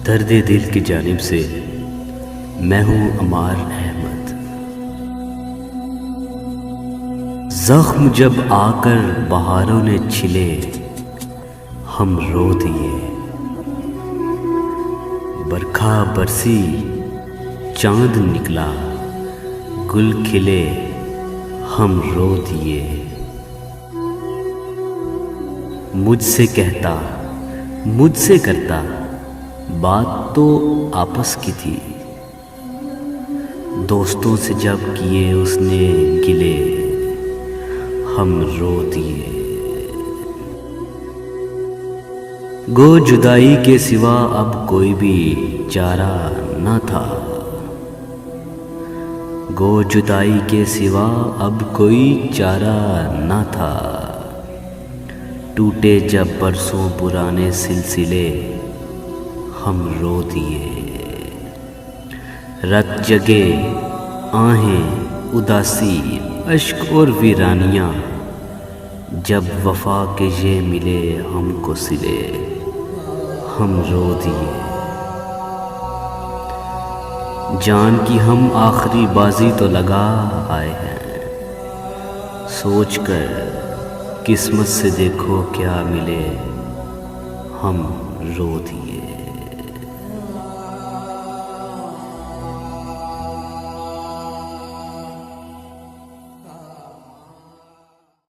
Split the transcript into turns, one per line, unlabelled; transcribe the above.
दर्द दिल की जानिब से मैं हूँ अमार अहमद। जख्म जब आकर बहारों ने छिले, हम रो दिए। बरखा बरसी, चांद निकला, गुल खिले, हम रो दिए। मुझसे कहता, मुझसे करता, बात तो आपस की थी। दोस्तों से जब किए उसने गिले, हम रो दिए। गो जुदाई के सिवा अब कोई भी चारा न था। गो जुदाई के सिवा अब कोई चारा न था। टूटे जब बरसों पुराने सिलसिले, हम रो दिए। रत जगे आहें उदासी, अश्क और वीरानियाँ, जब वफा के ये मिले हमको सिले, हम रो दिए। जान की हम आखिरी बाजी तो लगा आए हैं, सोच कर किस्मत से देखो क्या मिले, हम रो दिए।